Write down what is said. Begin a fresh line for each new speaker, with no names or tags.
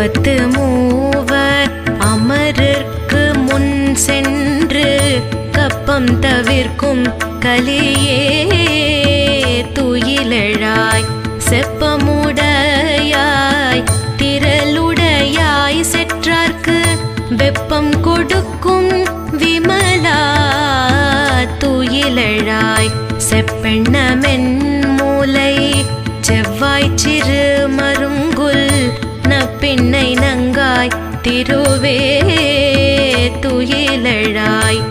முப்பத்து மூவர் அமரர்க்கு முன் சென்று கப்பம் தவிர்க்கும் கலியே துயிலெழாய் செப்பமுடையாய் திரளுடையாய் செற்றார்க்கு வெப்பம் கொடுக்கும் விமலா துயிலெழாய் செப்பெண்ணமென் மூலை செவ்வாய் சிறு மருங்குல் நப்பின்னை நங்காய் திருவே துயிலெழாய்